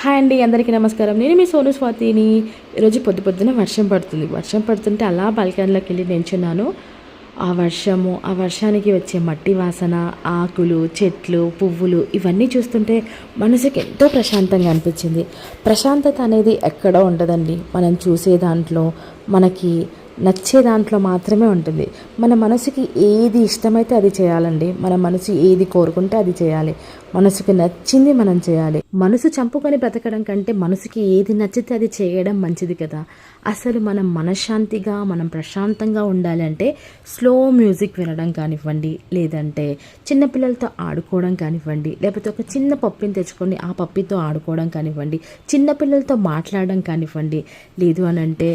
Hi అండి, అందరికీ నమస్కారం. నేను మీ సోను స్వాతిని. ఈరోజు పొద్దున వర్షం పడుతుంది. వర్షం పడుతుంటే అలా బాల్కనీలోకి వెళ్ళి నించున్నాను. ఆ వర్షానికి వచ్చే మట్టి వాసన, ఆకులు, చెట్లు, పువ్వులు ఇవన్నీ చూస్తుంటే మనసుకి ఎంతో ప్రశాంతంగా అనిపించింది. ప్రశాంతత అనేది ఎక్కడో ఉండదండి. మనం చూసే దాంట్లో, మనకి నచ్చే దాంట్లో మాత్రమే ఉంటుంది. మన మనసుకి ఏది ఇష్టమైతే అది చేయాలండి. మన మనసు ఏది కోరుకుంటే అది చేయాలి. మనసుకి నచ్చింది మనం చేయాలి. మనసు చంపుకొని బ్రతకడం కంటే మనసుకి ఏది నచ్చితే అది చేయడం మంచిది కదా. అసలు మనం మనశ్శాంతిగా, మనం ప్రశాంతంగా ఉండాలి అంటే స్లో మ్యూజిక్ వినడం కానివ్వండి, లేదంటే చిన్నపిల్లలతో ఆడుకోవడం కానివ్వండి, లేకపోతే ఒక చిన్న పప్పిని తెచ్చుకొని ఆ పప్పితో ఆడుకోవడం కానివ్వండి, చిన్నపిల్లలతో మాట్లాడడం కానివ్వండి, లేదు అని అంటే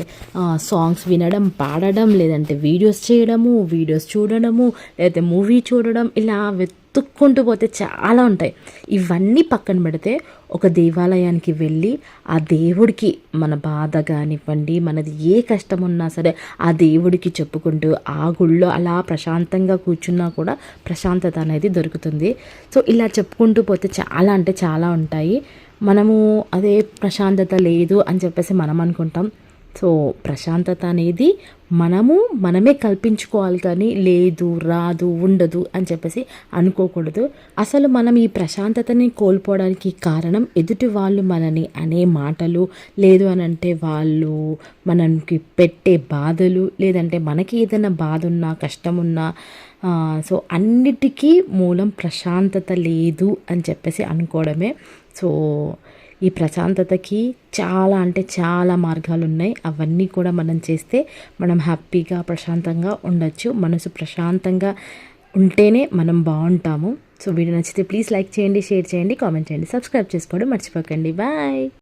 సాంగ్స్ వినడం, పాడడం, లేదంటే వీడియోస్ చేయడము, వీడియోస్ చూడడము, లేకపోతే మూవీ చూడడం, ఇలా వెతుక్కుంటూ పోతే చాలా ఉంటాయి. ఇవన్నీ పక్కన పెడితే ఒక దేవాలయానికి వెళ్ళి ఆ దేవుడికి మన బాధ కానివ్వండి, మనది ఏ కష్టం ఉన్నా సరే ఆ దేవుడికి చెప్పుకుంటూ ఆ గుళ్ళో అలా ప్రశాంతంగా కూర్చున్నా కూడా ప్రశాంతత అనేది దొరుకుతుంది. సో ఇలా చెప్పుకుంటూ పోతే చాలా అంటే చాలా ఉంటాయి. మనము అదే ప్రశాంతత లేదు అని చెప్పేసి మనం అనుకుంటాం. సో ప్రశాంతత అనేది మనమే కల్పించుకోవాలి, కానీ లేదు, రాదు, ఉండదు అని చెప్పేసి అనుకోకూడదు. అసలు మనం ఈ ప్రశాంతతని కోల్పోవడానికి కారణం ఎదుటి వాళ్ళు మనని అనే మాటలు, లేదు అని అంటే వాళ్ళు మనకి పెట్టే బాధలు, లేదంటే మనకి ఏదైనా బాధ ఉన్నా, కష్టం ఉన్నా, సో అన్నిటికీ మూలం ప్రశాంతత లేదు అని చెప్పేసి అనుకోవడమే. సో ఈ ప్రశాంతతకి చాలా అంటే చాలా మార్గాలు ఉన్నాయి. అవన్నీ కూడా మనం చేస్తే మనం హ్యాపీగా, ప్రశాంతంగా ఉండొచ్చు. మనసు ప్రశాంతంగా ఉంటేనే మనం బాగుంటాము. సో వీడియో నచ్చితే ప్లీజ్ లైక్ చేయండి, షేర్ చేయండి, కామెంట్ చేయండి, సబ్స్క్రైబ్ చేసుకోవడం మర్చిపోకండి. బాయ్.